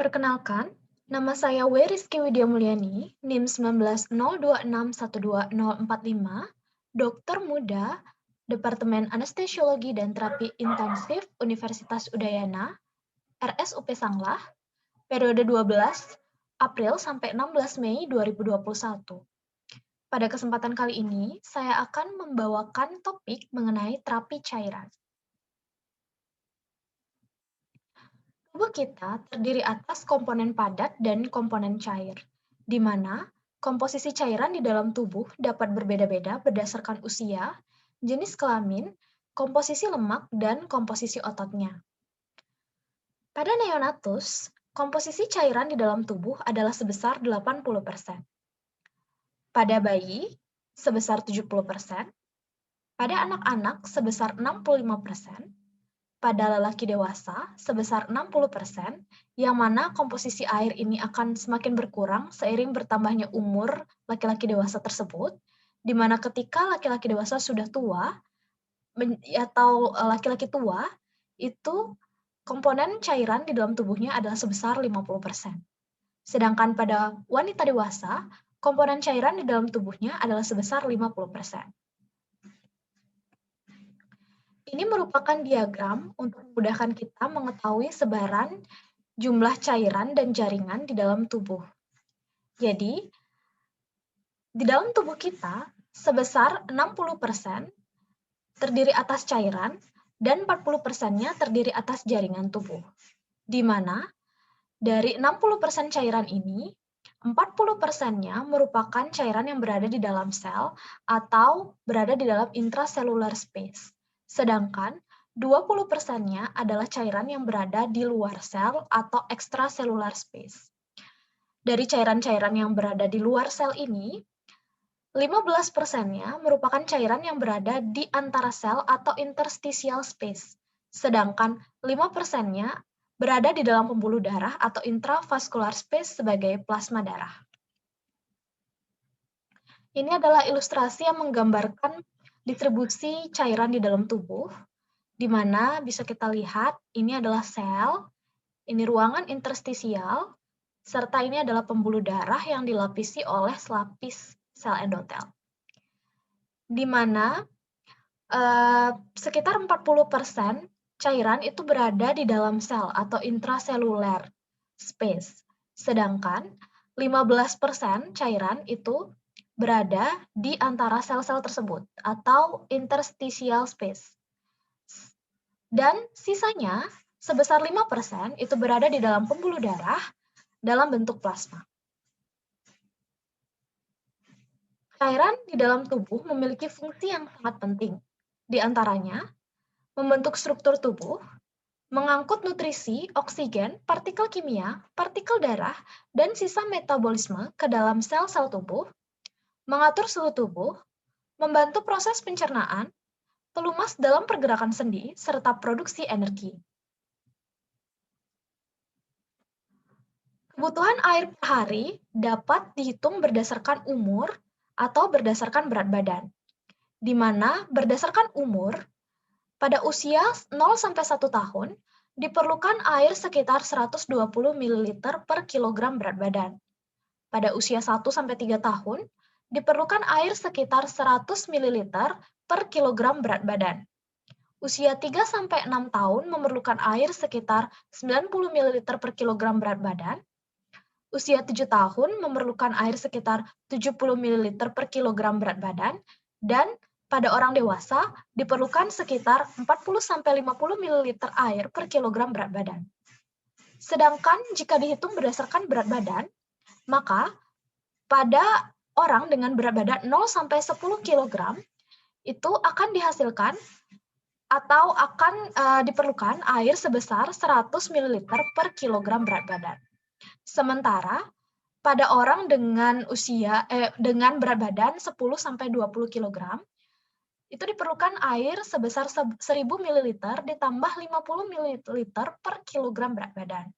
Perkenalkan, nama saya Rizky Widya Mulyani, NIM 1902612045, dokter muda, Departemen Anestesiologi dan Terapi Intensif Universitas Udayana, RSUP Sanglah, periode 12 April sampai 16 Mei 2021. Pada kesempatan kali ini, saya akan membawakan topik mengenai terapi cairan. Tubuh kita terdiri atas komponen padat dan komponen cair, di mana komposisi cairan di dalam tubuh dapat berbeda-beda berdasarkan usia, jenis kelamin, komposisi lemak, dan komposisi ototnya. Pada neonatus, komposisi cairan di dalam tubuh adalah sebesar 80%. Pada bayi, sebesar 70%. Pada anak-anak, sebesar 65%. Pada lelaki dewasa sebesar 60%, yang mana komposisi air ini akan semakin berkurang seiring bertambahnya umur laki-laki dewasa tersebut, di mana ketika laki-laki dewasa sudah tua atau laki-laki tua, itu komponen cairan di dalam tubuhnya adalah sebesar 50%. Sedangkan pada wanita dewasa, komponen cairan di dalam tubuhnya adalah sebesar 50%. Ini merupakan diagram untuk memudahkan kita mengetahui sebaran jumlah cairan dan jaringan di dalam tubuh. Jadi, di dalam tubuh kita, sebesar 60% terdiri atas cairan dan 40%-nya terdiri atas jaringan tubuh. Di mana dari 60% cairan ini, 40%-nya merupakan cairan yang berada di dalam sel atau berada di dalam intracellular space. Sedangkan 20%-nya adalah cairan yang berada di luar sel atau extracellular space. Dari cairan-cairan yang berada di luar sel ini, 15%-nya merupakan cairan yang berada di antara sel atau interstitial space. Sedangkan 5%-nya berada di dalam pembuluh darah atau intravascular space sebagai plasma darah. Ini adalah ilustrasi yang menggambarkan distribusi cairan di dalam tubuh, di mana bisa kita lihat ini adalah sel, ini ruangan interstisial, serta ini adalah pembuluh darah yang dilapisi oleh selapis sel endotel. Di mana sekitar 40% cairan itu berada di dalam sel atau intracellular space, sedangkan 15% cairan itu berada di antara sel-sel tersebut atau interstitial space. Dan sisanya sebesar 5% itu berada di dalam pembuluh darah dalam bentuk plasma. Cairan di dalam tubuh memiliki fungsi yang sangat penting. Di antaranya, membentuk struktur tubuh, mengangkut nutrisi, oksigen, partikel kimia, partikel darah, dan sisa metabolisme ke dalam sel-sel tubuh, mengatur suhu tubuh, membantu proses pencernaan, pelumas dalam pergerakan sendi, serta produksi energi. Kebutuhan air per hari dapat dihitung berdasarkan umur atau berdasarkan berat badan, di mana berdasarkan umur, pada usia 0-1 tahun, diperlukan air sekitar 120 ml per kilogram berat badan. Pada usia 1-3 tahun, diperlukan air sekitar 100 ml per kilogram berat badan. Usia 3-6 tahun memerlukan air sekitar 90 ml per kilogram berat badan. Usia 7 tahun memerlukan air sekitar 70 ml per kilogram berat badan. Dan pada orang dewasa diperlukan sekitar 40-50 ml air per kilogram berat badan. Sedangkan jika dihitung berdasarkan berat badan, maka pada orang dengan berat badan 0-10 kg itu akan dihasilkan atau akan diperlukan air sebesar 100 ml per kilogram berat badan. Sementara pada orang dengan dengan berat badan 10-20 kg itu diperlukan air sebesar 1000 ml ditambah 50 ml per kilogram berat badan.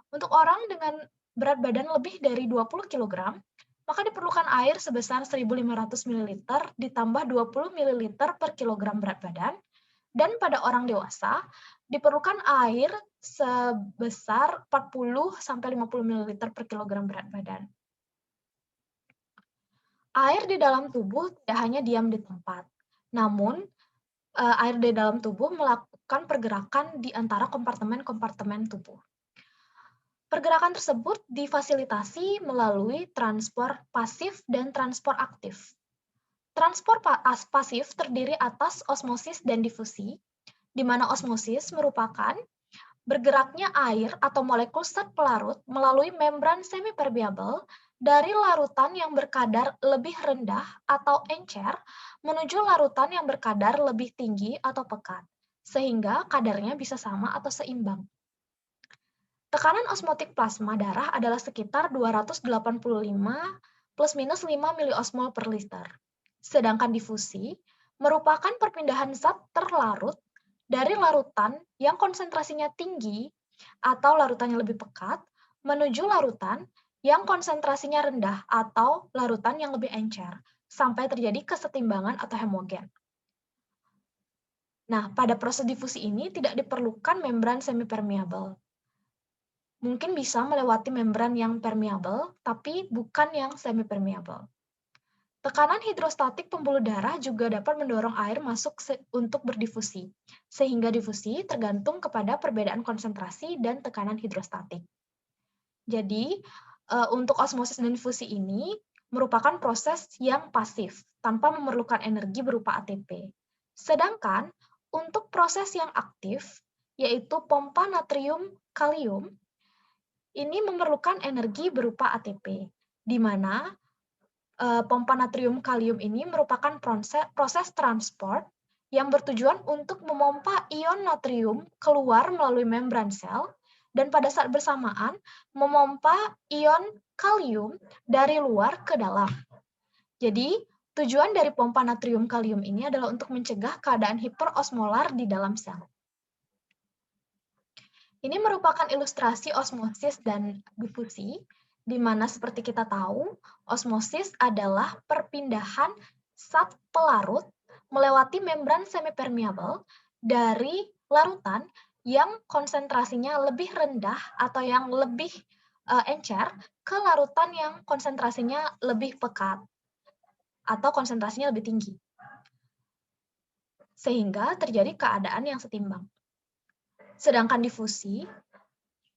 Untuk orang dengan berat badan lebih dari 20 kg, maka diperlukan air sebesar 1500 ml ditambah 20 ml per kilogram berat badan. Dan pada orang dewasa, diperlukan air sebesar 40-50 ml per kilogram berat badan. Air di dalam tubuh tidak hanya diam di tempat, namun air di dalam tubuh melakukan pergerakan di antara kompartemen-kompartemen tubuh. Pergerakan tersebut difasilitasi melalui transport pasif dan transport aktif. Transport pasif terdiri atas osmosis dan difusi, di mana osmosis merupakan bergeraknya air atau molekul zat pelarut melalui membran semipermeabel dari larutan yang berkadar lebih rendah atau encer menuju larutan yang berkadar lebih tinggi atau pekat, sehingga kadarnya bisa sama atau seimbang. Tekanan osmotik plasma darah adalah sekitar 285 plus minus 5 miliosmol per liter. Sedangkan difusi merupakan perpindahan zat terlarut dari larutan yang konsentrasinya tinggi atau larutan yang lebih pekat menuju larutan yang konsentrasinya rendah atau larutan yang lebih encer sampai terjadi kesetimbangan atau hemogen. Nah, pada proses difusi ini tidak diperlukan membran semipermeabel. Mungkin bisa melewati membran yang permeabel, tapi bukan yang semipermeabel. Tekanan hidrostatik pembuluh darah juga dapat mendorong air masuk untuk berdifusi, sehingga difusi tergantung kepada perbedaan konsentrasi dan tekanan hidrostatik. Jadi, untuk osmosis dan difusi ini merupakan proses yang pasif, tanpa memerlukan energi berupa ATP. Sedangkan, untuk proses yang aktif, yaitu pompa natrium-kalium, ini memerlukan energi berupa ATP, di mana pompa natrium kalium ini merupakan proses transport yang bertujuan untuk memompa ion natrium keluar melalui membran sel dan pada saat bersamaan memompa ion kalium dari luar ke dalam. Jadi, tujuan dari pompa natrium kalium ini adalah untuk mencegah keadaan hiperosmolar di dalam sel. Ini merupakan ilustrasi osmosis dan difusi, di mana seperti kita tahu, osmosis adalah perpindahan zat pelarut melewati membran semipermeabel dari larutan yang konsentrasinya lebih rendah atau yang lebih encer ke larutan yang konsentrasinya lebih pekat atau konsentrasinya lebih tinggi. Sehingga terjadi keadaan yang setimbang. Sedangkan difusi,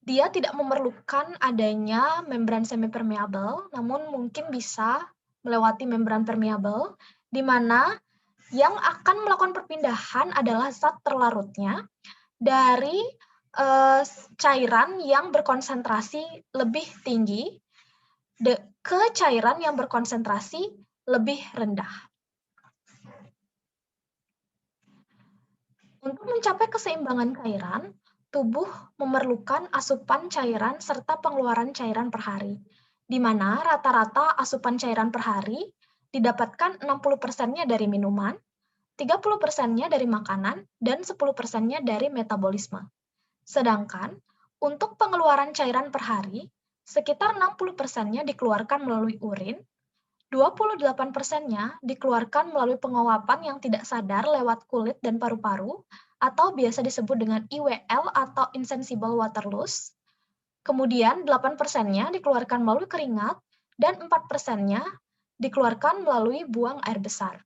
dia tidak memerlukan adanya membran semipermeabel, namun mungkin bisa melewati membran permeabel, di mana yang akan melakukan perpindahan adalah zat terlarutnya dari cairan yang berkonsentrasi lebih tinggi ke cairan yang berkonsentrasi lebih rendah. Untuk mencapai keseimbangan cairan, tubuh memerlukan asupan cairan serta pengeluaran cairan per hari, di mana rata-rata asupan cairan per hari didapatkan 60%-nya dari minuman, 30%-nya dari makanan, dan 10%-nya dari metabolisme. Sedangkan, untuk pengeluaran cairan per hari, sekitar 60%-nya dikeluarkan melalui urin, 28%-nya dikeluarkan melalui penguapan yang tidak sadar lewat kulit dan paru-paru, atau biasa disebut dengan IWL atau insensible water loss. Kemudian 8%-nya dikeluarkan melalui keringat, dan 4%-nya dikeluarkan melalui buang air besar.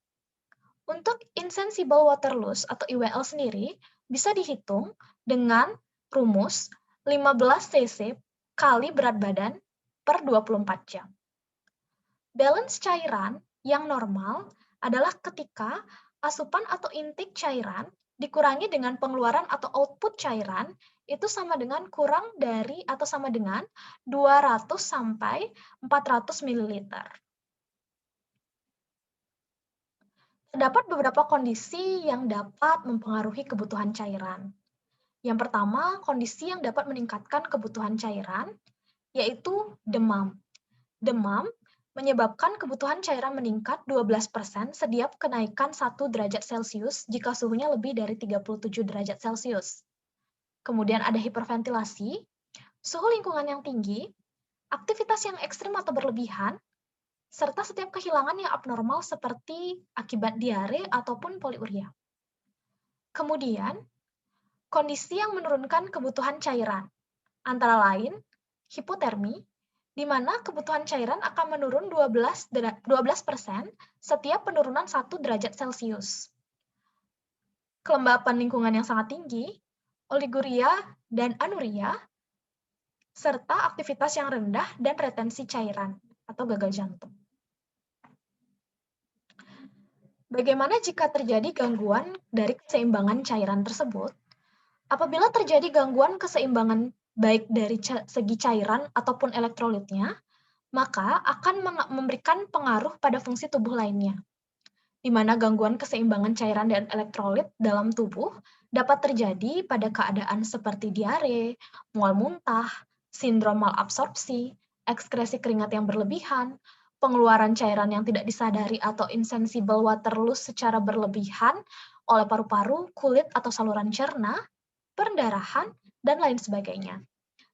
Untuk insensible water loss atau IWL sendiri bisa dihitung dengan rumus 15 cc kali berat badan per 24 jam. Balance cairan yang normal adalah ketika asupan atau intake cairan dikurangi dengan pengeluaran atau output cairan itu sama dengan kurang dari atau sama dengan 200 sampai 400 ml. Terdapat beberapa kondisi yang dapat mempengaruhi kebutuhan cairan. Yang pertama, kondisi yang dapat meningkatkan kebutuhan cairan yaitu demam. Demam menyebabkan kebutuhan cairan meningkat 12% setiap kenaikan 1 derajat Celcius jika suhunya lebih dari 37 derajat Celcius. Kemudian ada hiperventilasi, suhu lingkungan yang tinggi, aktivitas yang ekstrim atau berlebihan, serta setiap kehilangan yang abnormal seperti akibat diare ataupun poliuria. Kemudian, kondisi yang menurunkan kebutuhan cairan, antara lain hipotermi, di mana kebutuhan cairan akan menurun 12% setiap penurunan 1 derajat Celcius. Kelembapan lingkungan yang sangat tinggi, oliguria dan anuria, serta aktivitas yang rendah dan retensi cairan atau gagal jantung. Bagaimana jika terjadi gangguan dari keseimbangan cairan tersebut? Apabila terjadi gangguan keseimbangan baik dari segi cairan ataupun elektrolitnya, maka akan memberikan pengaruh pada fungsi tubuh lainnya, di mana gangguan keseimbangan cairan dan elektrolit dalam tubuh dapat terjadi pada keadaan seperti diare, mual muntah, sindrom malabsorpsi, ekskresi keringat yang berlebihan, pengeluaran cairan yang tidak disadari atau insensible water loss secara berlebihan oleh paru-paru, kulit, atau saluran cerna, perdarahan, dan lain sebagainya.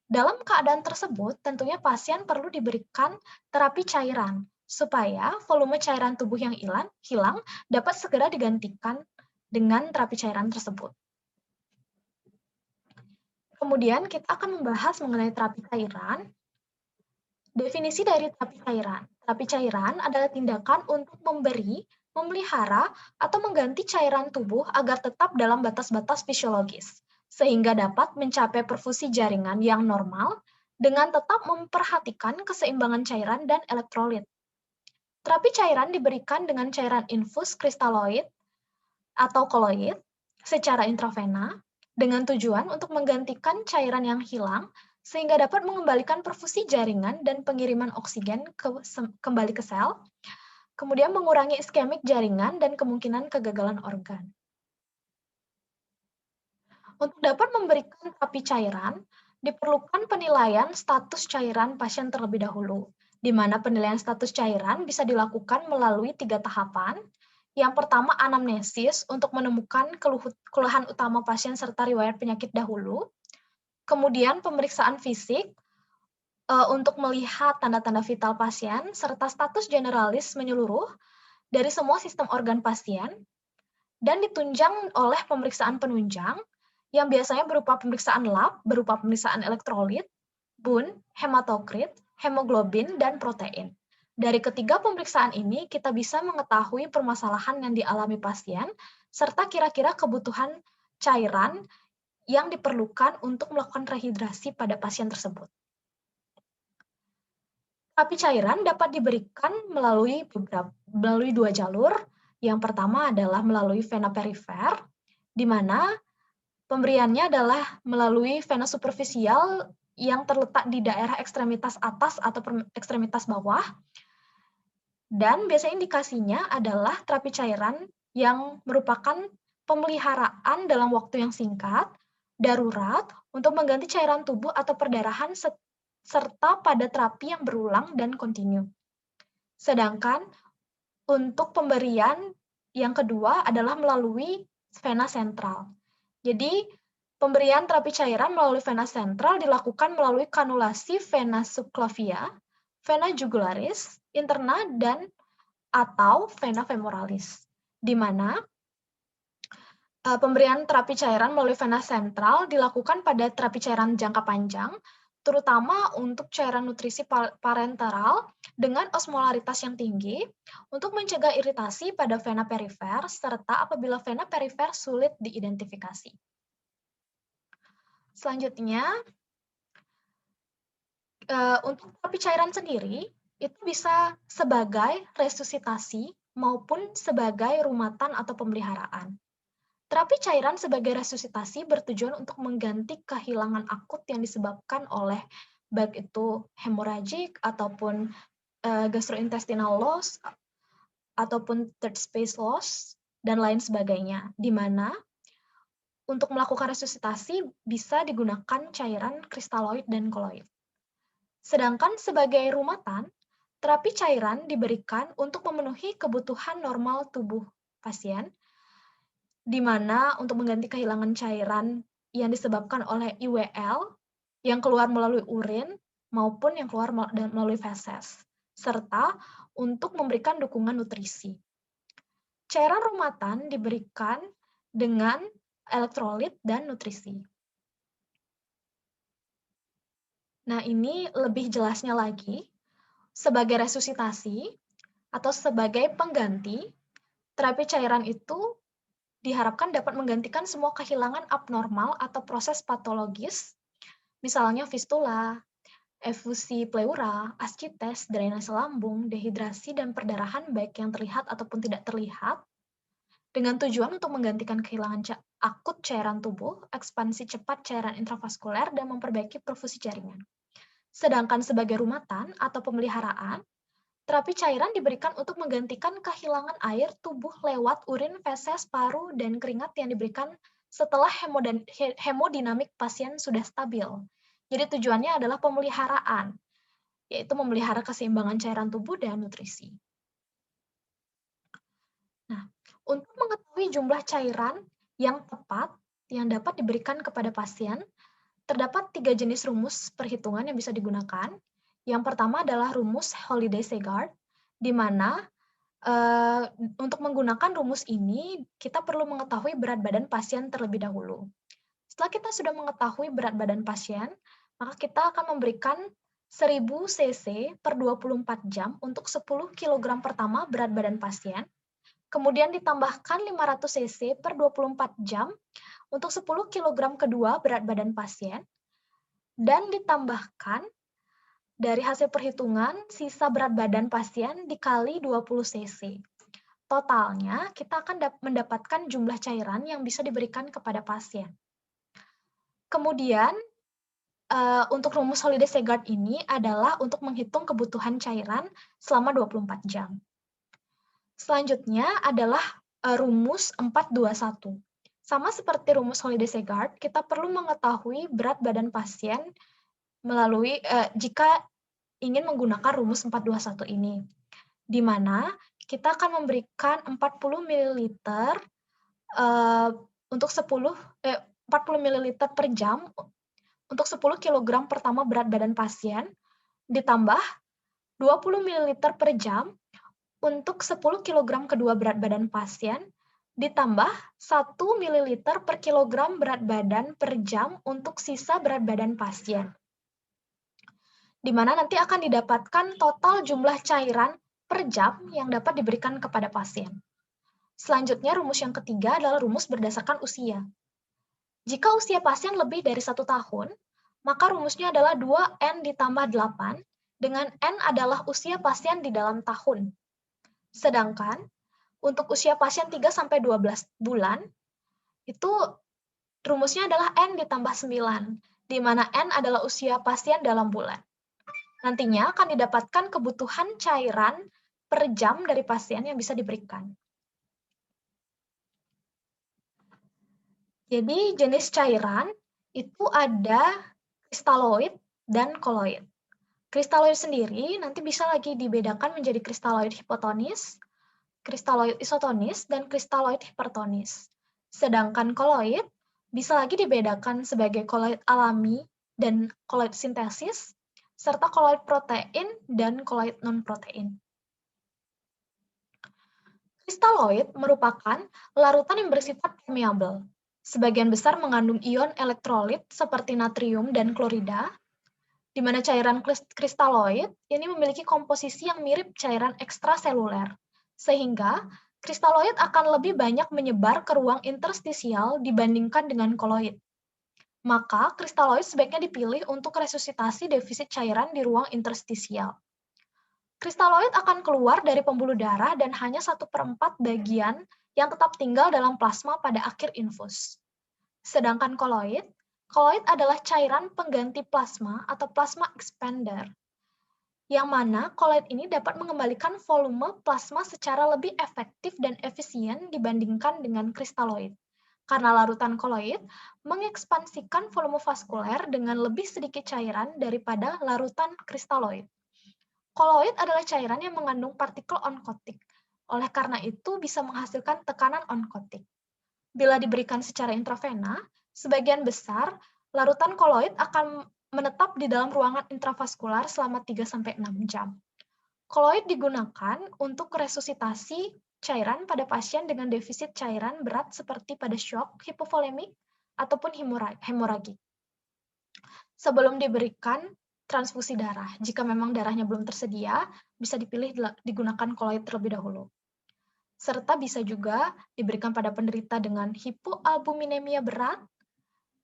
Dalam keadaan tersebut, tentunya pasien perlu diberikan terapi cairan, supaya volume cairan tubuh yang hilang dapat segera digantikan dengan terapi cairan tersebut. Kemudian kita akan membahas mengenai terapi cairan. Definisi dari terapi cairan. Terapi cairan adalah tindakan untuk memberi, memelihara, atau mengganti cairan tubuh agar tetap dalam batas-batas fisiologis, sehingga dapat mencapai perfusi jaringan yang normal dengan tetap memperhatikan keseimbangan cairan dan elektrolit. Terapi cairan diberikan dengan cairan infus kristaloid atau koloid secara intravena dengan tujuan untuk menggantikan cairan yang hilang sehingga dapat mengembalikan perfusi jaringan dan pengiriman oksigen kembali ke sel, kemudian mengurangi iskemik jaringan dan kemungkinan kegagalan organ. Untuk dapat memberikan terapi cairan, diperlukan penilaian status cairan pasien terlebih dahulu, di mana penilaian status cairan bisa dilakukan melalui 3 tahapan. Yang pertama, anamnesis untuk menemukan keluhan utama pasien serta riwayat penyakit dahulu. Kemudian pemeriksaan fisik untuk melihat tanda-tanda vital pasien, serta status generalis menyeluruh dari semua sistem organ pasien, dan ditunjang oleh pemeriksaan penunjang, yang biasanya berupa pemeriksaan lab, berupa pemeriksaan elektrolit, bun, hematokrit, hemoglobin, dan protein. Dari ketiga pemeriksaan ini, kita bisa mengetahui permasalahan yang dialami pasien, serta kira-kira kebutuhan cairan yang diperlukan untuk melakukan rehidrasi pada pasien tersebut. Terapi cairan dapat diberikan melalui 2 jalur. Yang pertama adalah melalui vena perifer, di mana pemberiannya adalah melalui vena superficial yang terletak di daerah ekstremitas atas atau ekstremitas bawah. Dan biasanya indikasinya adalah terapi cairan yang merupakan pemeliharaan dalam waktu yang singkat, darurat, untuk mengganti cairan tubuh atau perdarahan serta pada terapi yang berulang dan kontinu. Sedangkan untuk pemberian yang kedua adalah melalui vena sentral. Jadi, pemberian terapi cairan melalui vena sentral dilakukan melalui kanulasi vena subclavia, vena jugularis, interna, dan atau vena femoralis, di mana pemberian terapi cairan melalui vena sentral dilakukan pada terapi cairan jangka panjang, terutama untuk cairan nutrisi parenteral dengan osmolaritas yang tinggi untuk mencegah iritasi pada vena perifer serta apabila vena perifer sulit diidentifikasi. Selanjutnya, untuk terapi cairan sendiri itu bisa sebagai resusitasi maupun sebagai rumatan atau pemeliharaan. Terapi cairan sebagai resusitasi bertujuan untuk mengganti kehilangan akut yang disebabkan oleh baik itu hemorrhagic ataupun gastrointestinal loss ataupun third space loss dan lain sebagainya, di mana untuk melakukan resusitasi bisa digunakan cairan kristaloid dan koloid. Sedangkan sebagai rumatan, terapi cairan diberikan untuk memenuhi kebutuhan normal tubuh pasien, di mana untuk mengganti kehilangan cairan yang disebabkan oleh IWL yang keluar melalui urin maupun yang keluar melalui feses, serta untuk memberikan dukungan nutrisi. Cairan rumatan diberikan dengan elektrolit, dan nutrisi. Nah, ini lebih jelasnya lagi, sebagai resusitasi atau sebagai pengganti, terapi cairan itu diharapkan dapat menggantikan semua kehilangan abnormal atau proses patologis, misalnya fistula, efusi pleura, ascites, drainase lambung, dehidrasi, dan perdarahan baik yang terlihat ataupun tidak terlihat, dengan tujuan untuk menggantikan kehilangan akut cairan tubuh, ekspansi cepat cairan intravaskuler, dan memperbaiki perfusi jaringan. Sedangkan sebagai rumatan atau pemeliharaan, terapi cairan diberikan untuk menggantikan kehilangan air tubuh lewat urin, feses, paru, dan keringat yang diberikan setelah hemodinamik pasien sudah stabil. Jadi tujuannya adalah pemeliharaan, yaitu memelihara keseimbangan cairan tubuh dan nutrisi. Nah, untuk mengetahui jumlah cairan yang tepat yang dapat diberikan kepada pasien, terdapat 3 jenis rumus perhitungan yang bisa digunakan. Yang pertama adalah rumus Holiday-Segard, di mana untuk menggunakan rumus ini, kita perlu mengetahui berat badan pasien terlebih dahulu. Setelah kita sudah mengetahui berat badan pasien, maka kita akan memberikan 1000 cc per 24 jam untuk 10 kg pertama berat badan pasien, kemudian ditambahkan 500 cc per 24 jam untuk 10 kg kedua berat badan pasien, dan ditambahkan dari hasil perhitungan sisa berat badan pasien dikali 20 cc. Totalnya, kita akan mendapatkan jumlah cairan yang bisa diberikan kepada pasien. Kemudian, untuk rumus Holiday-Segard ini adalah untuk menghitung kebutuhan cairan selama 24 jam. Selanjutnya adalah rumus 421. Sama seperti rumus Holiday-Segard, kita perlu mengetahui berat badan pasien melalui jika ingin menggunakan rumus 421 ini, di mana kita akan memberikan 40 ml untuk 40 ml per jam untuk 10 kg pertama berat badan pasien, ditambah 20 ml per jam untuk 10 kg kedua berat badan pasien, ditambah 1 ml per kilogram berat badan per jam untuk sisa berat badan pasien. Di mana nanti akan didapatkan total jumlah cairan per jam yang dapat diberikan kepada pasien. Selanjutnya, rumus yang ketiga adalah rumus berdasarkan usia. Jika usia pasien lebih dari 1 tahun, maka rumusnya adalah 2N ditambah 8, dengan N adalah usia pasien di dalam tahun. Sedangkan, untuk usia pasien 3-12 bulan, itu rumusnya adalah N ditambah 9, di mana N adalah usia pasien dalam bulan. Nantinya akan didapatkan kebutuhan cairan per jam dari pasien yang bisa diberikan. Jadi jenis cairan itu ada kristaloid dan koloid. Kristaloid sendiri nanti bisa lagi dibedakan menjadi kristaloid hipotonis, kristaloid isotonis, dan kristaloid hipertonis. Sedangkan koloid bisa lagi dibedakan sebagai koloid alami dan koloid sintesis, serta koloid protein dan koloid non-protein. Kristaloid merupakan larutan yang bersifat permeabel. Sebagian besar mengandung ion elektrolit seperti natrium dan klorida, di mana cairan kristaloid ini memiliki komposisi yang mirip cairan ekstraseluler, sehingga kristaloid akan lebih banyak menyebar ke ruang interstisial dibandingkan dengan koloid. Maka, kristaloid sebaiknya dipilih untuk resusitasi defisit cairan di ruang interstisial. Kristaloid akan keluar dari pembuluh darah dan hanya 1/4 bagian yang tetap tinggal dalam plasma pada akhir infus. Sedangkan koloid adalah cairan pengganti plasma atau plasma expander, yang mana koloid ini dapat mengembalikan volume plasma secara lebih efektif dan efisien dibandingkan dengan kristaloid. Karena larutan koloid mengekspansikan volume vaskuler dengan lebih sedikit cairan daripada larutan kristaloid. Koloid adalah cairan yang mengandung partikel onkotik, oleh karena itu bisa menghasilkan tekanan onkotik. Bila diberikan secara intravena, sebagian besar larutan koloid akan menetap di dalam ruangan intravaskular selama 3-6 jam. Koloid digunakan untuk resusitasi cairan pada pasien dengan defisit cairan berat seperti pada shock, hipovolemik, ataupun hemoragik. Sebelum diberikan transfusi darah, jika memang darahnya belum tersedia, bisa dipilih digunakan koloid terlebih dahulu. Serta bisa juga diberikan pada penderita dengan hipoalbuminemia berat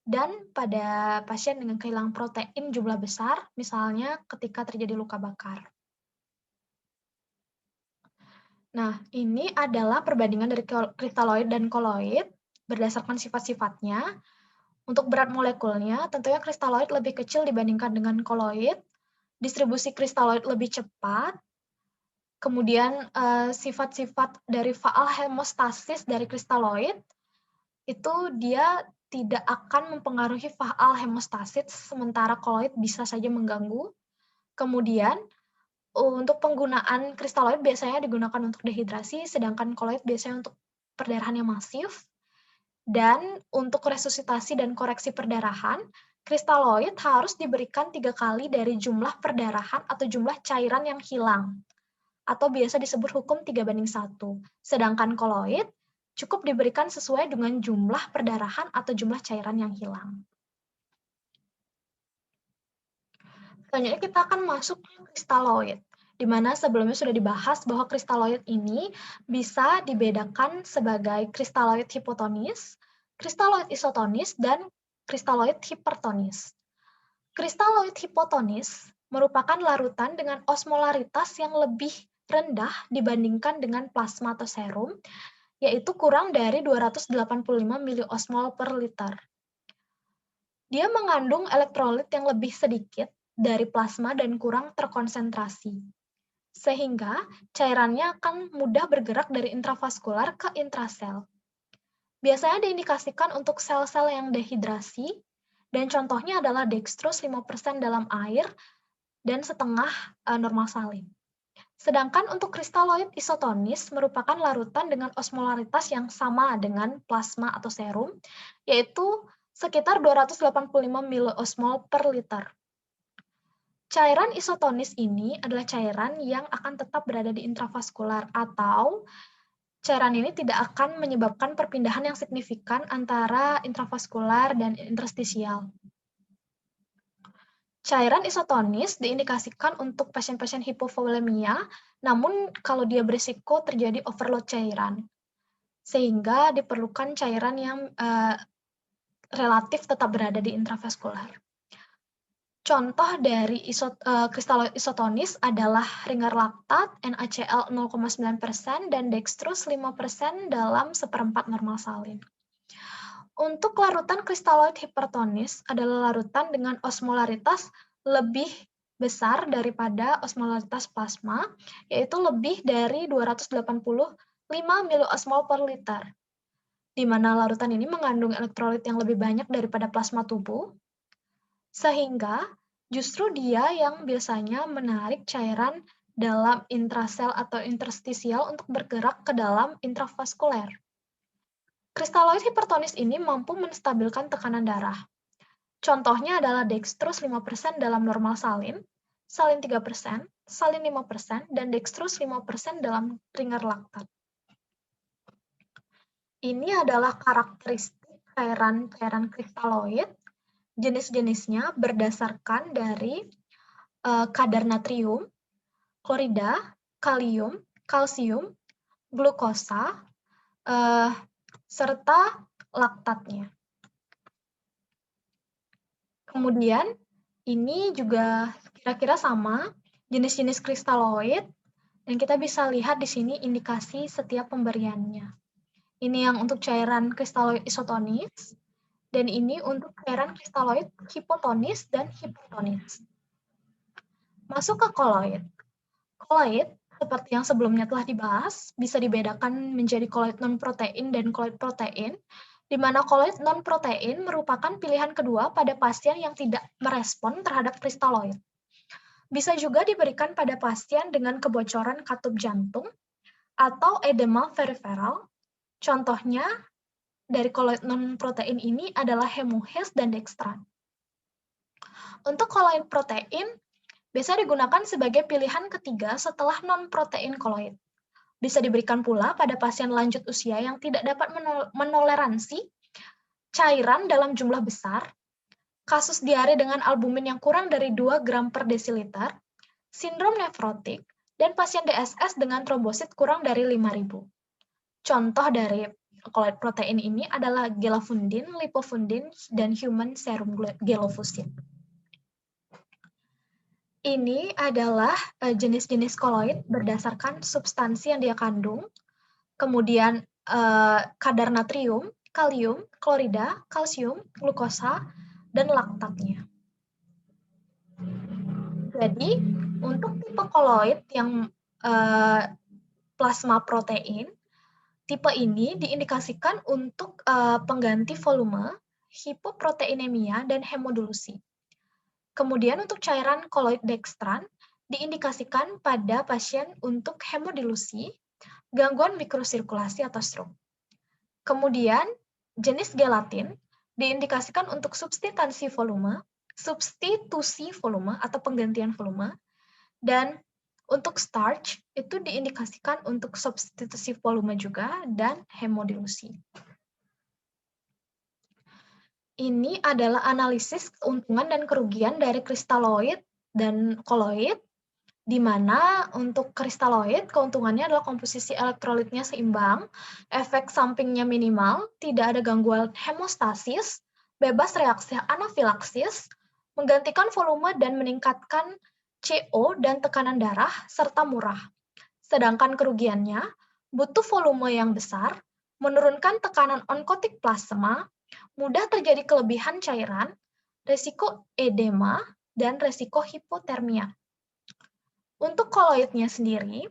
dan pada pasien dengan kehilangan protein jumlah besar, misalnya ketika terjadi luka bakar. Nah, ini adalah perbandingan dari kristaloid dan koloid berdasarkan sifat-sifatnya. Untuk berat molekulnya, tentunya kristaloid lebih kecil dibandingkan dengan koloid, distribusi kristaloid lebih cepat, kemudian sifat-sifat dari faal hemostasis dari kristaloid, itu dia tidak akan mempengaruhi faal hemostasis, sementara koloid bisa saja mengganggu. Kemudian, untuk penggunaan kristaloid biasanya digunakan untuk dehidrasi, sedangkan koloid biasanya untuk perdarahan yang masif. Dan untuk resusitasi dan koreksi perdarahan, kristaloid harus diberikan 3 kali dari jumlah perdarahan atau jumlah cairan yang hilang, atau biasa disebut hukum 3:1. Sedangkan koloid cukup diberikan sesuai dengan jumlah perdarahan atau jumlah cairan yang hilang. Selanjutnya kita akan masuk ke kristaloid, di mana sebelumnya sudah dibahas bahwa kristaloid ini bisa dibedakan sebagai kristaloid hipotonis, kristaloid isotonis, dan kristaloid hipertonis. Kristaloid hipotonis merupakan larutan dengan osmolaritas yang lebih rendah dibandingkan dengan plasma atau serum, yaitu kurang dari 285 miliosmol per liter. Dia mengandung elektrolit yang lebih sedikit dari plasma dan kurang terkonsentrasi, sehingga cairannya akan mudah bergerak dari intravaskular ke intrasel. Biasanya diindikasikan untuk sel-sel yang dehidrasi, dan contohnya adalah dextrose 5% dalam air dan setengah normal salin. Sedangkan untuk kristaloid isotonis merupakan larutan dengan osmolaritas yang sama dengan plasma atau serum, yaitu sekitar 285 miliosmol per liter. Cairan isotonis ini adalah cairan yang akan tetap berada di intravaskular, atau cairan ini tidak akan menyebabkan perpindahan yang signifikan antara intravaskular dan interstisial. Cairan isotonis diindikasikan untuk pasien-pasien hipovolemia, namun kalau dia berisiko terjadi overload cairan, sehingga diperlukan cairan yang relatif tetap berada di intravaskular. Contoh dari kristaloid isotonis adalah ringer laktat, NaCl 0,9%, dan dextrose 5% dalam seperempat normal salin. Untuk larutan kristaloid hipertonis adalah larutan dengan osmolaritas lebih besar daripada osmolaritas plasma, yaitu lebih dari 285 miliosmol per liter, di mana larutan ini mengandung elektrolit yang lebih banyak daripada plasma tubuh, sehingga justru dia yang biasanya menarik cairan dalam intrasel atau interstisial untuk bergerak ke dalam intravaskuler. Kristaloid hipertonis ini mampu menstabilkan tekanan darah. Contohnya adalah dextrose 5% dalam normal salin 3%, salin 5%, dan dextrose 5% dalam ringer laktat. Ini adalah karakteristik cairan kristaloid. Jenis-jenisnya berdasarkan dari kadar natrium, klorida, kalium, kalsium, glukosa, serta laktatnya. Kemudian, ini juga kira-kira sama, jenis-jenis kristaloid, dan kita bisa lihat di sini indikasi setiap pemberiannya. Ini yang untuk cairan kristaloid isotonis, dan ini untuk cairan kristaloid hipotonis dan hipertonis. Masuk ke koloid. Koloid, seperti yang sebelumnya telah dibahas, bisa dibedakan menjadi koloid non-protein dan koloid protein, di mana koloid non-protein merupakan pilihan kedua pada pasien yang tidak merespon terhadap kristaloid. Bisa juga diberikan pada pasien dengan kebocoran katup jantung atau edema periferal. Contohnya dari koloid non-protein ini adalah hemohis dan dextran. Untuk koloid protein, biasa digunakan sebagai pilihan ketiga setelah non-protein koloid. Bisa diberikan pula pada pasien lanjut usia yang tidak dapat menoleransi cairan dalam jumlah besar, kasus diare dengan albumin yang kurang dari 2 gram per desiliter, sindrom nefrotik, dan pasien DSS dengan trombosit kurang dari 5.000. Contoh dari koloid protein ini adalah gelafundin, lipofundin, dan human serum gelofuscin. Ini adalah jenis-jenis koloid berdasarkan substansi yang dia kandung, kemudian kadar natrium, kalium, klorida, kalsium, glukosa, dan laktatnya. Jadi, untuk tipe koloid yang plasma protein, tipe ini diindikasikan untuk pengganti volume, hipoproteinemia, dan hemodilusi. Kemudian untuk cairan koloid dextran diindikasikan pada pasien untuk hemodilusi, gangguan mikrosirkulasi atau stroke. Kemudian jenis gelatin diindikasikan untuk substitusi volume atau penggantian volume, dan untuk starch itu diindikasikan untuk substitusi volume juga dan hemodilusi. Ini adalah analisis keuntungan dan kerugian dari kristaloid dan koloid, di mana untuk kristaloid keuntungannya adalah komposisi elektrolitnya seimbang, efek sampingnya minimal, tidak ada gangguan hemostasis, bebas reaksi anafilaksis, menggantikan volume dan meningkatkan CO dan tekanan darah, serta murah. Sedangkan kerugiannya, butuh volume yang besar, menurunkan tekanan onkotik plasma, mudah terjadi kelebihan cairan, resiko edema, dan resiko hipotermia. Untuk koloidnya sendiri,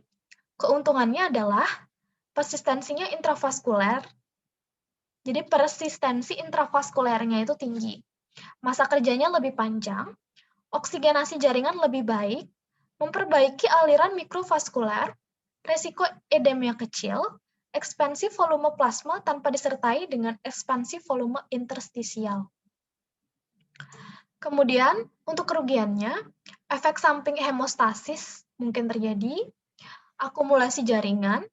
keuntungannya adalah persistensinya intravaskuler. Jadi persistensi intravaskulernya itu tinggi. Masa kerjanya lebih panjang, oksigenasi jaringan lebih baik, memperbaiki aliran mikrovaskuler, resiko edemnya kecil, ekspansi volume plasma tanpa disertai dengan ekspansi volume interstisial. Kemudian, untuk kerugiannya, efek samping hemostasis mungkin terjadi, akumulasi jaringan,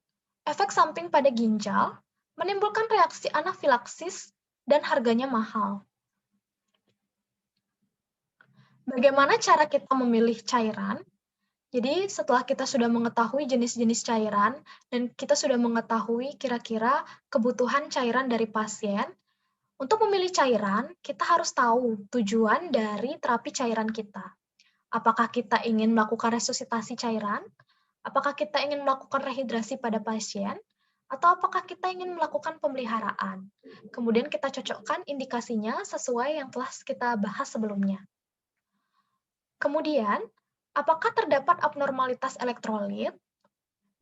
efek samping pada ginjal, menimbulkan reaksi anafilaksis, dan harganya mahal. Bagaimana cara kita memilih cairan? Jadi setelah kita sudah mengetahui jenis-jenis cairan dan kita sudah mengetahui kira-kira kebutuhan cairan dari pasien, untuk memilih cairan, kita harus tahu tujuan dari terapi cairan kita. Apakah kita ingin melakukan resusitasi cairan? Apakah kita ingin melakukan rehidrasi pada pasien? Atau apakah kita ingin melakukan pemeliharaan? Kemudian kita cocokkan indikasinya sesuai yang telah kita bahas sebelumnya. Kemudian, apakah terdapat abnormalitas elektrolit?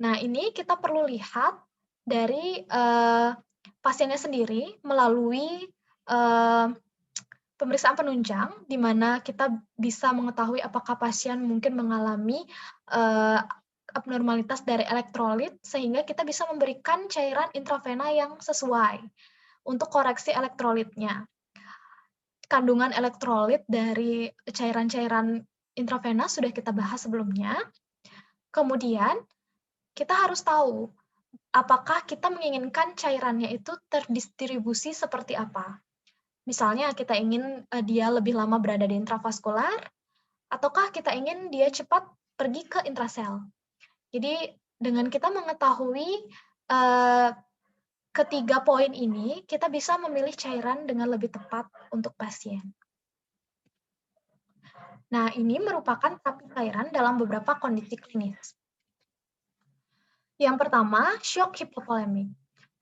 Nah, ini kita perlu lihat dari pasiennya sendiri melalui pemeriksaan penunjang, di mana kita bisa mengetahui apakah pasien mungkin mengalami abnormalitas dari elektrolit, sehingga kita bisa memberikan cairan intravena yang sesuai untuk koreksi elektrolitnya. Kandungan elektrolit dari cairan-cairan intravena sudah kita bahas sebelumnya. Kemudian, kita harus tahu apakah kita menginginkan cairannya itu terdistribusi seperti apa. Misalnya kita ingin dia lebih lama berada di intravaskular, ataukah kita ingin dia cepat pergi ke intrasel. Jadi dengan kita mengetahui ketiga poin ini, kita bisa memilih cairan dengan lebih tepat untuk pasien. Nah, ini merupakan terapi cairan dalam beberapa kondisi klinis. Yang pertama, shock hipovolemik.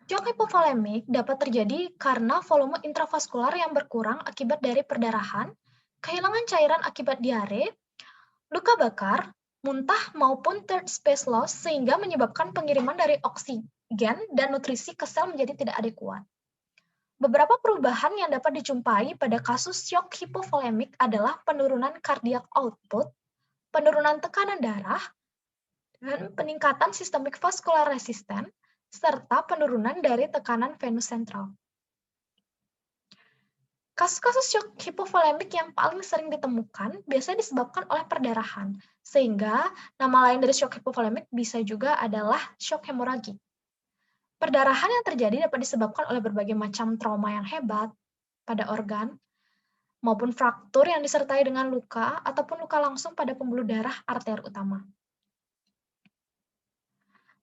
Shock hipovolemik dapat terjadi karena volume intravaskular yang berkurang akibat dari perdarahan, kehilangan cairan akibat diare, luka bakar, muntah maupun third space loss sehingga menyebabkan pengiriman dari oksigen dan nutrisi ke sel menjadi tidak adekuat. Beberapa perubahan yang dapat dijumpai pada kasus shock hipovolemik adalah penurunan cardiac output, penurunan tekanan darah, dan peningkatan sistemik vaskular resisten, serta penurunan dari tekanan venus sentral. Kasus-kasus syok hipovolemik yang paling sering ditemukan biasanya disebabkan oleh perdarahan, sehingga nama lain dari syok hipovolemik bisa juga adalah syok hemoragik. Perdarahan yang terjadi dapat disebabkan oleh berbagai macam trauma yang hebat pada organ, maupun fraktur yang disertai dengan luka ataupun luka langsung pada pembuluh darah arter utama.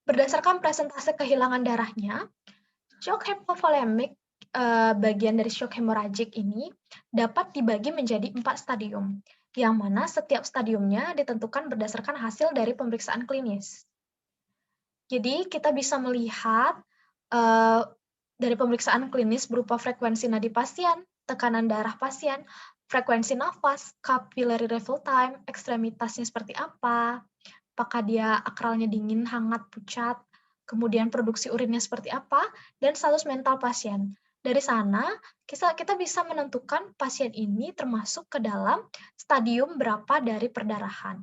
Berdasarkan presentase kehilangan darahnya, syok hipovolemik bagian dari syok hemoragik ini dapat dibagi menjadi 4 stadium, yang mana setiap stadiumnya ditentukan berdasarkan hasil dari pemeriksaan klinis. Jadi kita bisa melihat dari pemeriksaan klinis berupa frekuensi nadi pasien, tekanan darah pasien, frekuensi nafas, capillary refill time, ekstremitasnya seperti apa, apakah dia akralnya dingin, hangat, pucat, kemudian produksi urinnya seperti apa, dan status mental pasien. Dari sana, kita bisa menentukan pasien ini termasuk ke dalam stadium berapa dari perdarahan.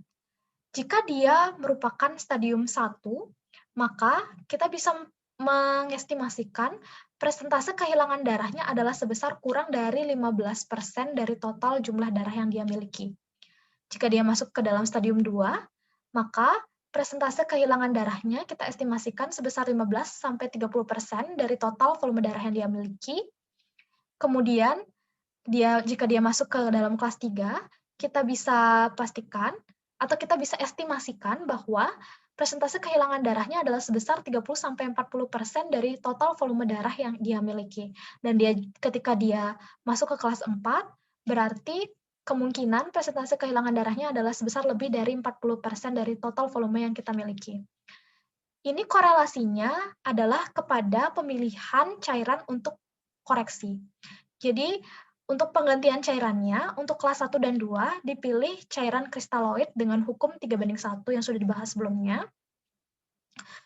Jika dia merupakan stadium 1, maka kita bisa mengestimasikan persentase kehilangan darahnya adalah sebesar kurang dari 15% dari total jumlah darah yang dia miliki. Jika dia masuk ke dalam stadium 2, maka persentase kehilangan darahnya kita estimasikan sebesar 15-30% dari total volume darah yang dia miliki. Kemudian, jika dia masuk ke dalam kelas 3, kita bisa pastikan atau kita bisa estimasikan bahwa persentase kehilangan darahnya adalah sebesar 30-40% dari total volume darah yang dia miliki. Dan ketika dia masuk ke kelas 4, berarti kemungkinan persentase kehilangan darahnya adalah sebesar lebih dari 40% dari total volume yang kita miliki. Ini korelasinya adalah kepada pemilihan cairan untuk koreksi. Jadi, untuk penggantian cairannya, untuk kelas 1 dan 2 dipilih cairan kristaloid dengan hukum 3:1 yang sudah dibahas sebelumnya.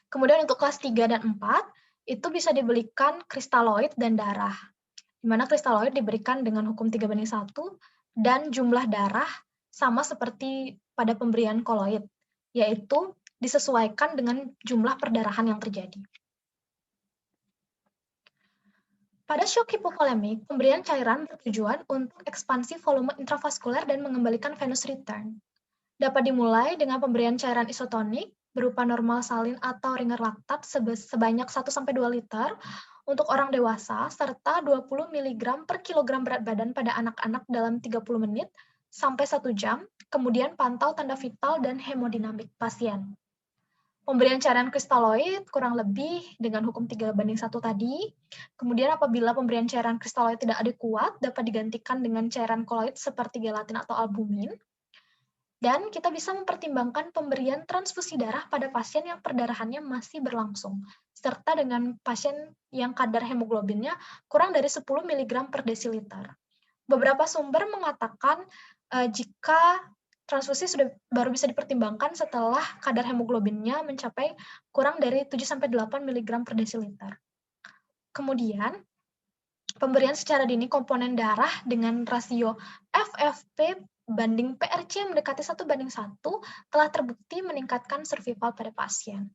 Kemudian untuk kelas 3 dan 4, itu bisa diberikan kristaloid dan darah. Di mana kristaloid diberikan dengan hukum 3:1 dan jumlah darah sama seperti pada pemberian koloid, yaitu disesuaikan dengan jumlah perdarahan yang terjadi. Pada syok hipovolemik, pemberian cairan bertujuan untuk ekspansi volume intravaskuler dan mengembalikan venous return. Dapat dimulai dengan pemberian cairan isotonik berupa normal salin atau ringer laktat sebanyak 1-2 liter untuk orang dewasa, serta 20 mg per kilogram berat badan pada anak-anak dalam 30 menit sampai 1 jam, kemudian pantau tanda vital dan hemodinamik pasien. Pemberian cairan kristaloid kurang lebih dengan hukum 3:1 tadi. Kemudian apabila pemberian cairan kristaloid tidak adekuat, dapat digantikan dengan cairan koloid seperti gelatin atau albumin. Dan kita bisa mempertimbangkan pemberian transfusi darah pada pasien yang perdarahannya masih berlangsung, serta dengan pasien yang kadar hemoglobinnya kurang dari 10 mg per desiliter. Beberapa sumber mengatakan jika transfusi baru bisa dipertimbangkan setelah kadar hemoglobinnya mencapai kurang dari 7-8 mg per desiliter. Kemudian, pemberian secara dini komponen darah dengan rasio FFP banding PRC yang mendekati 1:1 telah terbukti meningkatkan survival pada pasien.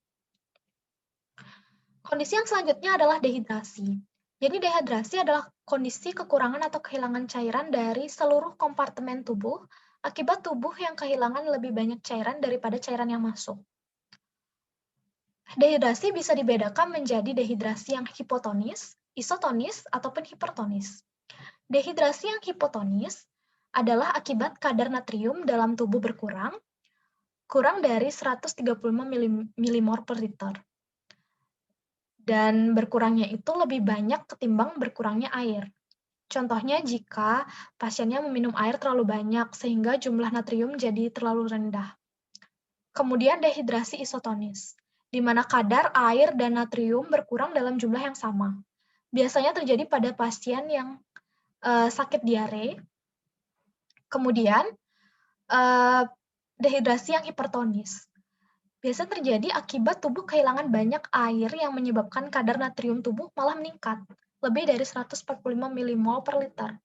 Kondisi yang selanjutnya adalah dehidrasi. Jadi dehidrasi adalah kondisi kekurangan atau kehilangan cairan dari seluruh kompartemen tubuh akibat tubuh yang kehilangan lebih banyak cairan daripada cairan yang masuk. Dehidrasi bisa dibedakan menjadi dehidrasi yang hipotonis, isotonis, ataupun hipertonis. Dehidrasi yang hipotonis adalah akibat kadar natrium dalam tubuh berkurang, kurang dari 135 milimol per liter. Dan berkurangnya itu lebih banyak ketimbang berkurangnya air. Contohnya jika pasiennya meminum air terlalu banyak sehingga jumlah natrium jadi terlalu rendah. Kemudian dehidrasi isotonis, di mana kadar air dan natrium berkurang dalam jumlah yang sama. Biasanya terjadi pada pasien yang sakit diare. Kemudian dehidrasi yang hipertonis. Biasa terjadi akibat tubuh kehilangan banyak air yang menyebabkan kadar natrium tubuh malah meningkat, lebih dari 145 milimol per liter.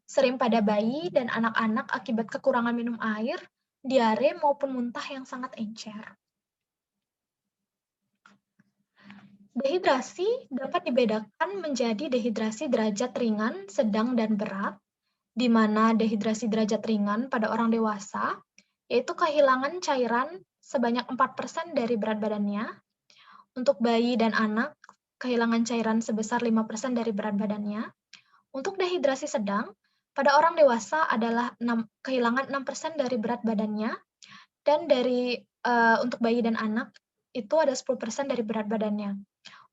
Sering pada bayi dan anak-anak akibat kekurangan minum air, diare maupun muntah yang sangat encer. Dehidrasi dapat dibedakan menjadi dehidrasi derajat ringan, sedang, dan berat, di mana dehidrasi derajat ringan pada orang dewasa, yaitu kehilangan cairan sebanyak 4% dari berat badannya. Untuk bayi dan anak, kehilangan cairan sebesar 5% dari berat badannya. Untuk dehidrasi sedang, pada orang dewasa adalah kehilangan 6% dari berat badannya, dan untuk bayi dan anak, itu ada 10% dari berat badannya.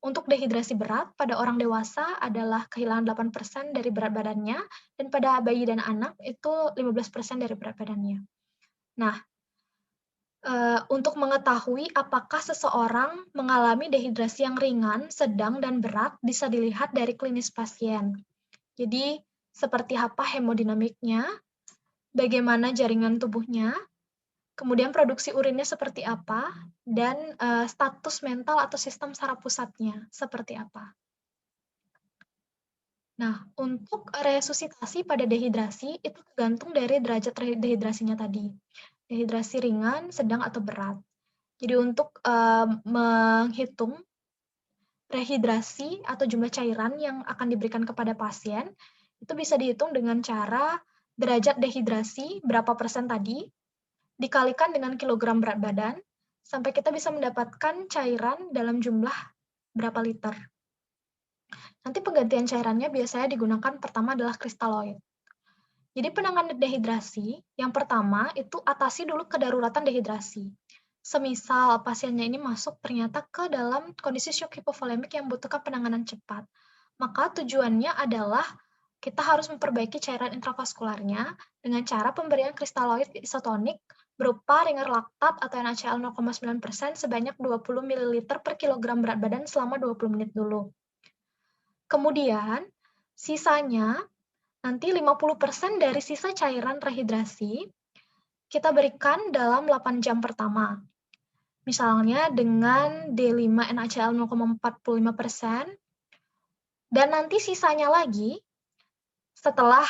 Untuk dehidrasi berat, pada orang dewasa adalah kehilangan 8% dari berat badannya, dan pada bayi dan anak itu 15% dari berat badannya. Nah, untuk mengetahui apakah seseorang mengalami dehidrasi yang ringan, sedang, dan berat bisa dilihat dari klinis pasien. Jadi, seperti apa hemodinamiknya, bagaimana jaringan tubuhnya, kemudian produksi urinnya seperti apa, dan status mental atau sistem saraf pusatnya seperti apa. Nah, untuk resusitasi pada dehidrasi itu tergantung dari derajat dehidrasinya tadi. Dehidrasi ringan, sedang, atau berat. Jadi untuk menghitung rehidrasi atau jumlah cairan yang akan diberikan kepada pasien, itu bisa dihitung dengan cara derajat dehidrasi berapa persen tadi, dikalikan dengan kilogram berat badan, sampai kita bisa mendapatkan cairan dalam jumlah berapa liter. Nanti penggantian cairannya biasanya digunakan pertama adalah kristaloid. Jadi penanganan dehidrasi, yang pertama itu atasi dulu kedaruratan dehidrasi. Semisal pasiennya ini masuk ternyata ke dalam kondisi shock hipovolemik yang membutuhkan penanganan cepat. Maka tujuannya adalah kita harus memperbaiki cairan intravaskularnya dengan cara pemberian kristaloid isotonik berupa ringer laktat atau NaCl 0,9% sebanyak 20 ml per kilogram berat badan selama 20 menit dulu. Kemudian, sisanya nanti 50% dari sisa cairan rehidrasi kita berikan dalam 8 jam pertama. Misalnya dengan D5 NaCl 0,45%, dan nanti sisanya lagi setelah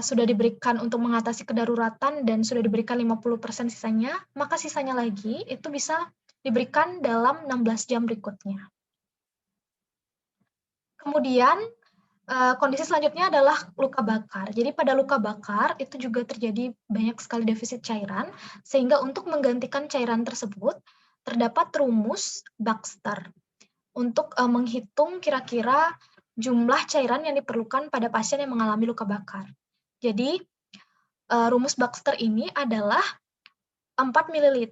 sudah diberikan untuk mengatasi kedaruratan dan sudah diberikan 50% sisanya, maka sisanya lagi itu bisa diberikan dalam 16 jam berikutnya. Kemudian kondisi selanjutnya adalah luka bakar. Jadi pada luka bakar itu juga terjadi banyak sekali defisit cairan, sehingga untuk menggantikan cairan tersebut terdapat rumus Baxter untuk menghitung kira-kira jumlah cairan yang diperlukan pada pasien yang mengalami luka bakar. Jadi rumus Baxter ini adalah 4 ml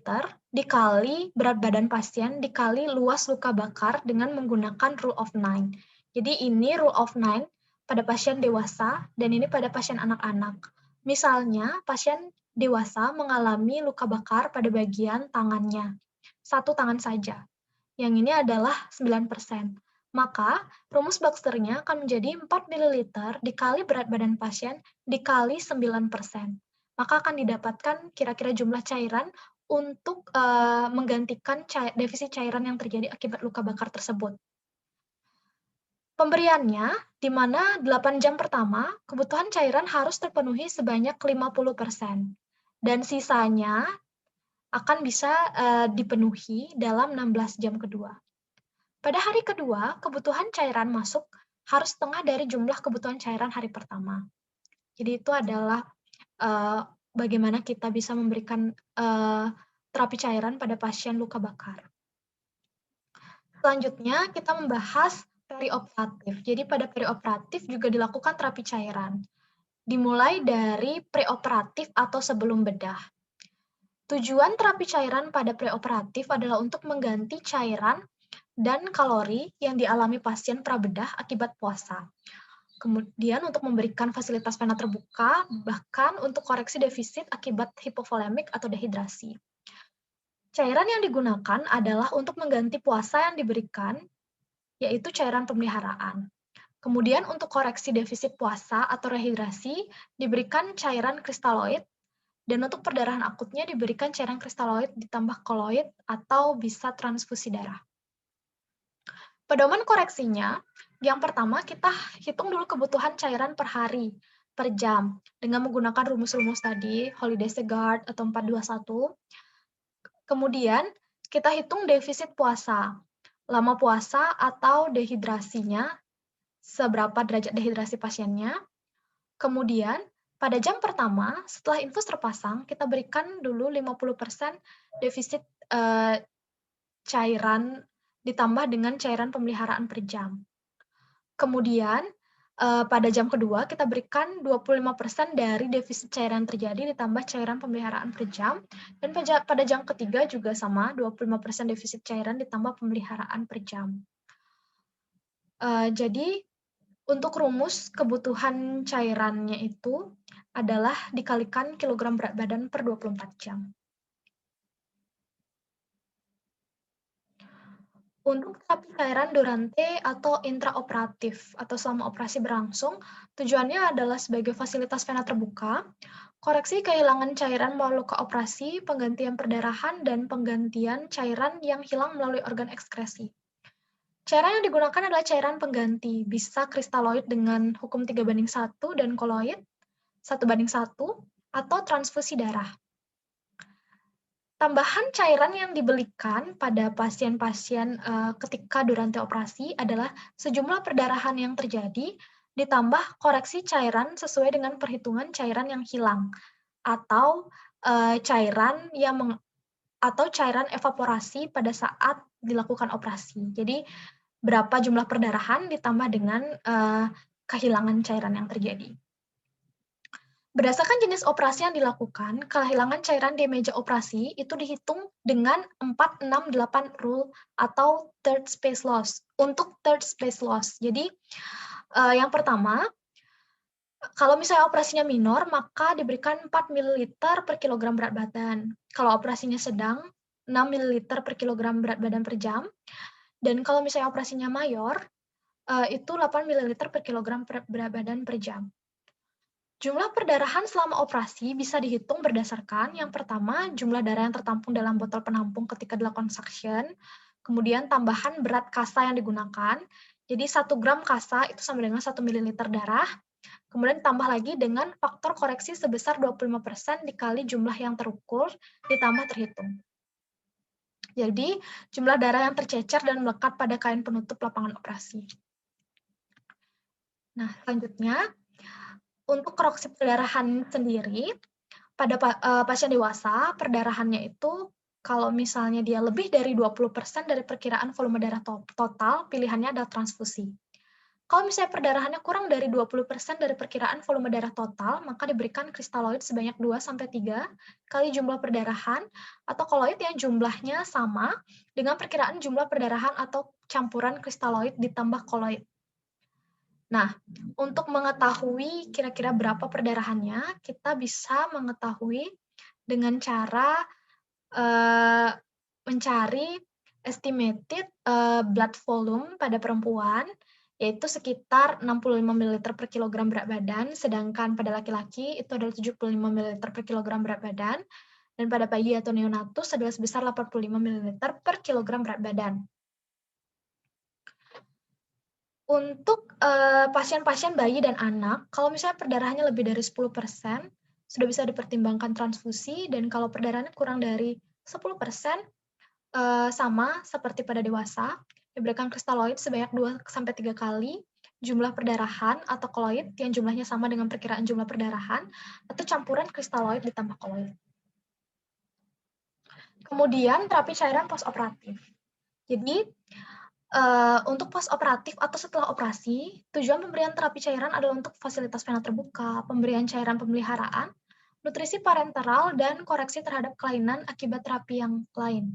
dikali berat badan pasien dikali luas luka bakar dengan menggunakan rule of 9. Jadi ini rule of 9 pada pasien dewasa dan ini pada pasien anak-anak. Misalnya, pasien dewasa mengalami luka bakar pada bagian tangannya. Satu tangan saja. Yang ini adalah 9%. Maka, rumus Baxter-nya akan menjadi 4 ml dikali berat badan pasien dikali 9%. Maka akan didapatkan kira-kira jumlah cairan untuk menggantikan defisit cairan yang terjadi akibat luka bakar tersebut. Pemberiannya, di mana 8 jam pertama, kebutuhan cairan harus terpenuhi sebanyak 50%, dan sisanya akan bisa dipenuhi dalam 16 jam kedua. Pada hari kedua, kebutuhan cairan masuk harus setengah dari jumlah kebutuhan cairan hari pertama. Jadi itu adalah bagaimana kita bisa memberikan terapi cairan pada pasien luka bakar. Selanjutnya, kita membahas perioperatif. Jadi pada perioperatif juga dilakukan terapi cairan. Dimulai dari preoperatif atau sebelum bedah. Tujuan terapi cairan pada preoperatif adalah untuk mengganti cairan dan kalori yang dialami pasien prabedah akibat puasa. Kemudian untuk memberikan fasilitas vena terbuka, bahkan untuk koreksi defisit akibat hipovolemik atau dehidrasi. Cairan yang digunakan adalah untuk mengganti puasa yang diberikan, yaitu cairan pemeliharaan. Kemudian untuk koreksi defisit puasa atau rehidrasi, diberikan cairan kristaloid, dan untuk perdarahan akutnya diberikan cairan kristaloid ditambah koloid atau bisa transfusi darah. Pedoman koreksinya, yang pertama kita hitung dulu kebutuhan cairan per hari, per jam, dengan menggunakan rumus-rumus tadi, Holiday-Segard atau 421. Kemudian, kita hitung defisit puasa, lama puasa atau dehidrasinya, seberapa derajat dehidrasi pasiennya. Kemudian, Pada jam pertama, setelah infus terpasang, kita berikan dulu 50% defisit cairan ditambah dengan cairan pemeliharaan per jam. Kemudian, pada jam kedua kita berikan 25% dari defisit cairan terjadi ditambah cairan pemeliharaan per jam, dan pada jam ketiga juga sama, 25% defisit cairan ditambah pemeliharaan per jam. Jadi untuk rumus kebutuhan cairannya itu adalah dikalikan kilogram berat badan per 24 jam. Untuk terapi cairan durante atau intraoperatif atau selama operasi berlangsung, tujuannya adalah sebagai fasilitas vena terbuka, koreksi kehilangan cairan melalui luka operasi, penggantian perdarahan, dan penggantian cairan yang hilang melalui organ ekskresi. Cairan yang digunakan adalah cairan pengganti, bisa kristaloid dengan hukum 3:1 dan koloid 1:1, atau transfusi darah. Tambahan cairan yang diberikan pada pasien-pasien ketika durante operasi adalah sejumlah perdarahan yang terjadi ditambah koreksi cairan sesuai dengan perhitungan cairan yang hilang atau cairan evaporasi pada saat dilakukan operasi. Jadi berapa jumlah perdarahan ditambah dengan kehilangan cairan yang terjadi. Berdasarkan jenis operasi yang dilakukan, kehilangan cairan di meja operasi itu dihitung dengan 4-6-8 rule atau third space loss. Untuk third space loss, jadi yang pertama, kalau misalnya operasinya minor, maka diberikan 4 ml per kilogram berat badan. Kalau operasinya sedang, 6 ml per kilogram berat badan per jam. Dan kalau misalnya operasinya mayor, itu 8 ml per kilogram berat badan per jam. Jumlah perdarahan selama operasi bisa dihitung berdasarkan yang pertama, jumlah darah yang tertampung dalam botol penampung ketika dilakukan suction, kemudian tambahan berat kasa yang digunakan, jadi 1 gram kasa itu sama dengan 1 ml darah, kemudian tambah lagi dengan faktor koreksi sebesar 25% dikali jumlah yang terukur ditambah terhitung. Jadi, jumlah darah yang tercecer dan melekat pada kain penutup lapangan operasi. Nah, selanjutnya, untuk koreksi perdarahan sendiri, pada pasien dewasa, perdarahannya itu kalau misalnya dia lebih dari 20% dari perkiraan volume darah total, pilihannya adalah transfusi. Kalau misalnya perdarahannya kurang dari 20% dari perkiraan volume darah total, maka diberikan kristaloid sebanyak 2-3 kali jumlah perdarahan, atau koloid yang jumlahnya sama dengan perkiraan jumlah perdarahan atau campuran kristaloid ditambah koloid. Nah, untuk mengetahui kira-kira berapa perdarahannya, kita bisa mengetahui dengan cara mencari estimated blood volume pada perempuan, yaitu sekitar 65 ml per kilogram berat badan, sedangkan pada laki-laki itu adalah 75 ml per kilogram berat badan, dan pada bayi atau neonatus adalah sebesar 85 ml per kilogram berat badan. Untuk pasien-pasien bayi dan anak, kalau misalnya perdarahannya lebih dari 10%, sudah bisa dipertimbangkan transfusi, dan kalau perdarahannya kurang dari 10%, sama seperti pada dewasa, diberikan kristaloid sebanyak 2-3 kali jumlah perdarahan atau koloid yang jumlahnya sama dengan perkiraan jumlah perdarahan, atau campuran kristaloid ditambah koloid. Kemudian terapi cairan postoperatif. Jadi, untuk postoperatif atau setelah operasi, tujuan pemberian terapi cairan adalah untuk fasilitas vena terbuka, pemberian cairan pemeliharaan, nutrisi parenteral, dan koreksi terhadap kelainan akibat terapi yang lain.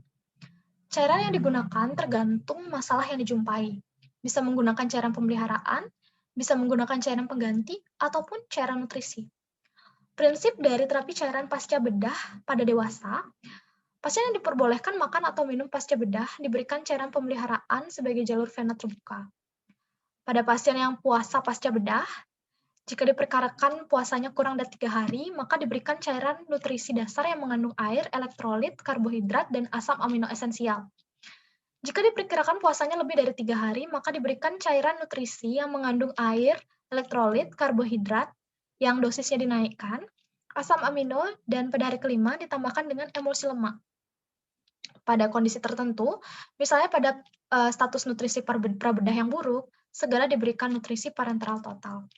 Cairan yang digunakan tergantung masalah yang dijumpai. Bisa menggunakan cairan pemeliharaan, bisa menggunakan cairan pengganti, ataupun cairan nutrisi. Prinsip dari terapi cairan pasca bedah pada dewasa, pasien yang diperbolehkan makan atau minum pasca bedah diberikan cairan pemeliharaan sebagai jalur vena terbuka. Pada pasien yang puasa pasca bedah, jika diperkirakan puasanya kurang dari 3 hari, maka diberikan cairan nutrisi dasar yang mengandung air, elektrolit, karbohidrat, dan asam amino esensial. Jika diperkirakan puasanya lebih dari 3 hari, maka diberikan cairan nutrisi yang mengandung air, elektrolit, karbohidrat, yang dosisnya dinaikkan, asam amino, dan pada hari kelima ditambahkan dengan emulsi lemak. Pada kondisi tertentu, misalnya pada status nutrisi prabedah yang buruk, segera diberikan nutrisi parenteral total.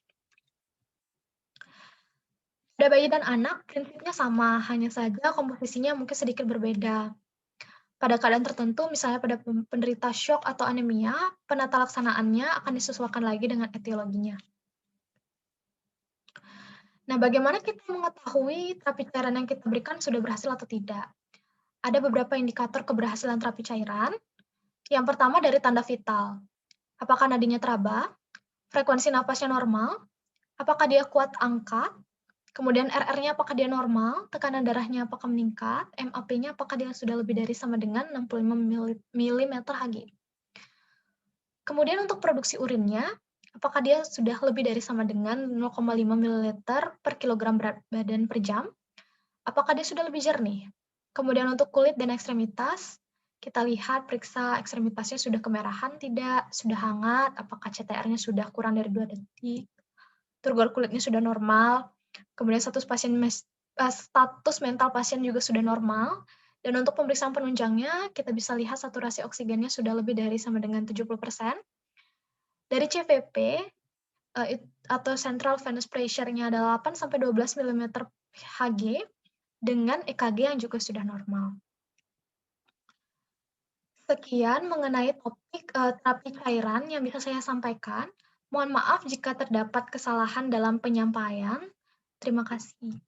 Pada bayi dan anak, prinsipnya sama, hanya saja komposisinya mungkin sedikit berbeda. Pada keadaan tertentu, misalnya pada penderita syok atau anemia, penata laksanaannya akan disesuaikan lagi dengan etiologinya. Nah, bagaimana kita mengetahui terapi cairan yang kita berikan sudah berhasil atau tidak? Ada beberapa indikator keberhasilan terapi cairan. Yang pertama dari tanda vital. Apakah nadinya teraba? Frekuensi napasnya normal? Apakah dia kuat angkat? Kemudian RR-nya apakah dia normal? Tekanan darahnya apakah meningkat? MAP-nya apakah dia sudah lebih dari sama dengan 65 mm Hg? Kemudian untuk produksi urinnya, apakah dia sudah lebih dari sama dengan 0,5 ml per kilogram berat badan per jam? Apakah dia sudah lebih jernih? Kemudian untuk kulit dan ekstremitas, kita lihat periksa ekstremitasnya sudah kemerahan tidak, sudah hangat, apakah CTR-nya sudah kurang dari 2 detik, turgor kulitnya sudah normal, kemudian status mental pasien juga sudah normal, dan untuk pemeriksaan penunjangnya, kita bisa lihat saturasi oksigennya sudah lebih dari sama dengan 70%. Dari CVP, atau central venous pressure-nya adalah 8-12 mm Hg, dengan EKG yang juga sudah normal. Sekian mengenai topik terapi cairan yang bisa saya sampaikan. Mohon maaf jika terdapat kesalahan dalam penyampaian. Terima kasih.